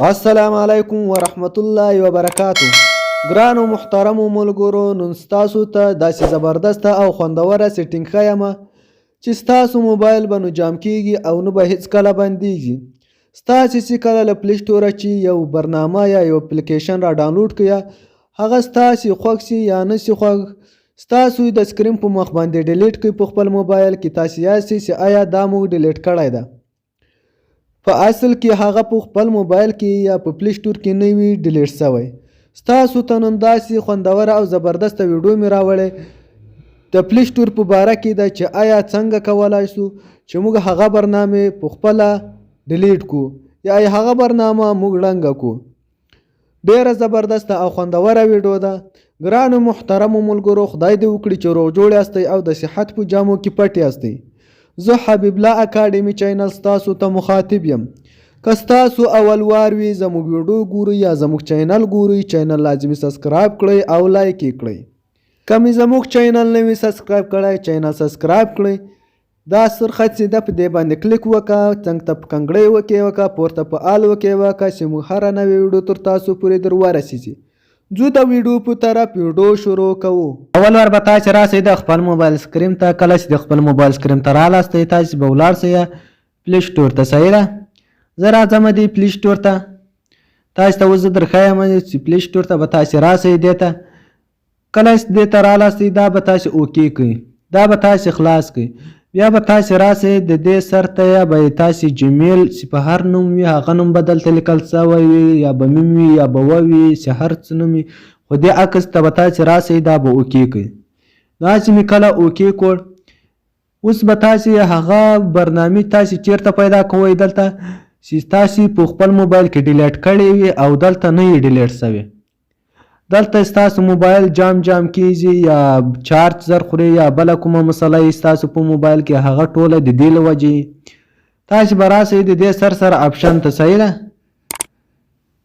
السلام علیکم ورحمت الله وبرکاتو. ګرانو محترمو ملګرو، نن ستاسو ته داسې زبردسته او خوندوره سیټینګ ښیم چې ستاسو موبایل به نو جام کیږي او نه به هیڅکله بندیږي. ستاسې چې کله له پلی سټوره چې یو برنامه یا یو اپلیکیشن را ډاونلوډ کړئ، هغه ستاسې خوښ سي یا نه سي خوښ، ستاسو د سکرین په مخ باندې ډیلیټ کړئ په خپل موبایل کې، تاسې یاستئ چې آیا دا موږ ډیلیټ کړی ده. په اصل کې هغه په خپل موبایل کې یا په پلی سټور کې نه وي ډیلیټ سوی. ستاسو ته نن داسې خوندوره او زبردسته ویډیو مې راوړی د پلی سټور په باره کې ده چې آیا څنګه کولی سو چې موږ هغه برنامې په خپله ډیلیټ کړو یا هغه برنامه موږ ړنګه کړو. ډیره زبردسته او خوندوره ویډیو ده. ګرانو محترمو ملګرو، خدای دې وکړي چې روغ جوړ یاستئ او د صحت په جامو کې پټ یاستئ. زه حبیب الله اکاډمي چینل ستاسو ته مخاطب یم. که ستاسو اول وار وي زموږ ویډیو ګورئ یا زموږ چینل ګورئ، چینل لازمي سبسکرایب کړئ او لایک یې کړئ. که مې زموږ چینل نه وي سبسکرایب کړی، چینل سبسکرایب کړئ. دا سر خط چې ده په دې باندې کلیک وکړه، څنګ ته په کنګړۍ وکړه، پورته په آل وکړه چې موږ هره نوې ویډیو تر تاسو پورې در ورسیږي. ځو د ویډیو په طرف ویډیو شروع کوو. اول وار به تاسې راسئ د خپل موبایل سکرین ته. کله چې د خپل موبایل سکرین ته رالاستئ، تاسې به ولاړ سئ پلی سټور ته. صحیح ده؟ زه راځم دې پلی سټور ته. تاسې ته اوس زه درښیم چې پلی سټور ته به تاسې راسئ. دې ته کله چې دې ته رالاستئ، دا به تاسې اوکې کړئ، دا به تاسې خلاص کړئ. بیا به تاسې راسئ د دې سر ته، یا به تاسې جیمیل چې په هر نوم وي هغه نوم به دلته لیکل سوی وي، یا به میم وي یا به و وي، چې هر څه نوم وي، خو دې عکس ته به تاسې راسئ، دا به اوکې کړئ. دا چې مې کله اوکې کړ، اوس به تاسې هغه برنامې تاسې چیرته پیدا کوئ؟ دلته چې تاسې په خپل موبایل کې ډیلیټ کړی وي او دلته نه وي ډیلیټ سوی. دلته ستاسو موبایل جام کیږي یا چارج زر خوري یا بله کومه مسله یې ستاسو په موبایل کې، هغه ټوله د دې له وجې تاسې به راسئ د دې سر سره اپشن ته. صحیح ده؟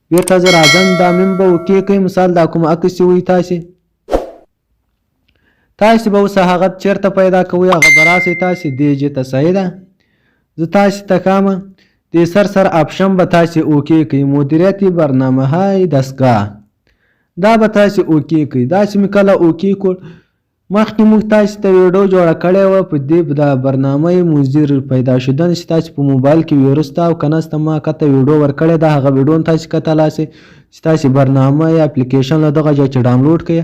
بیرته زه راځم، دا میم به اوکې کړئ. مثال دا کوم عکس چې وي تاسې به اوس هغه چیرته پیدا کوئ، هغه به راسئ تاسې دې جې ته. صحیح ده؟ زه تاسې ته ښیم د سر اپشن به تاسې اوکې کړئ. مدیریت برنامه‌های دستگاه، دا به تاسې اوکې کړئ. دا چې مې کله اوکې کړ، مخکې موږ تاسې ته ویډیو جوړه کړې وه په دې د برنامه مضر پیدا شدن چې تاسې په موبایل کې ویروس ته او که نسته ما کته ویډیو ورکړې ده. هغه ویډیو هم تاسې کتلی شئ چې تاسې برنامه یا اپلیکیشن له دغه ځای چې ډاونلوډ کړئ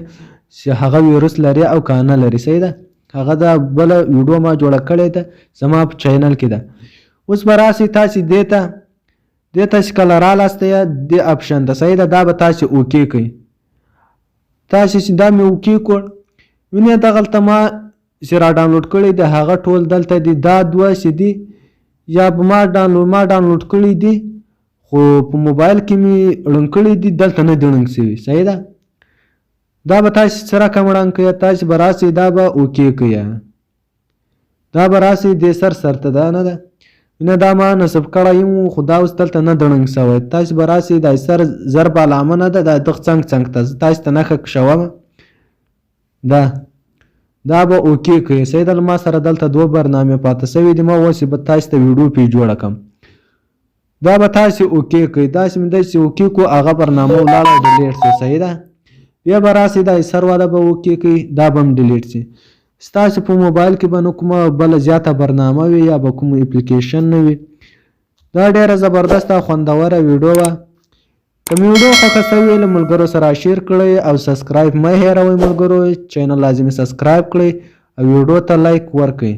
چې هغه ویروس لري او که نه لري. صحیح ده؟ هغه دا بله ویډیو ما جوړه کړې ده زما په چینل کې ده. اوس به راسئ تاسې دې ته چې کله رالاستئ دې اپشن ته. صحیح ده؟ دا به تاسې اوکې کړئ. تاسې چې دا مې اوکې کړ، وینئ دغلته ما چې را ډاونلوډ کړی دی هغه ټول دلته دي. دا دوه چې دي یا ما ډاونلوډ کړي دي خو په موبایل کې مې ړنګ کړي دي، دلته نه دي ړنګ سوي. صحیح ده؟ دا به تاسې څه رقم ړنګ کړئ، تاسې به راسئ دا به اوکې کړئ. دا به راسئ دې سر ته. دا نه ده نه، دا ما نصب کړی یم خو دا اوس دلته نه دړنګ سوی. تاسې به راسئ دا سر ضرب علامه نه ده، دا دغه څنګ ته زه تاسې ته نښه کشوم. دا به اوکې کړئ. صحیح ده؟ ما سره دلته دوه برنامې پاته سوي دي، ما اوس به تاسې ته ویډیو پرې جوړه کړم. دا به تاسې اوکې کړئ. داسې مې دی چې اوکې کړو، هغه برنامه ولاړه ډیلیټ شو. صحیح ده؟ بیا به راسئ دا سر والا به اوکې کړئ، دا به هم ډیلیټ شي. ستاسې په موبایل کې به نو کومه بله زیاته برنامه وي یا به کوم اپلیکیشن نه وي. دا ډیره زبردسته او خوندوره ویډیو وه. که مې ویډیو خوښه سوې له ملګرو سره شیر کړئ او سبسکرایب مه هېروئ ملګرو. چینل لازمي سبسکرایب کړئ او ویډیو ته لایک ورکړئ.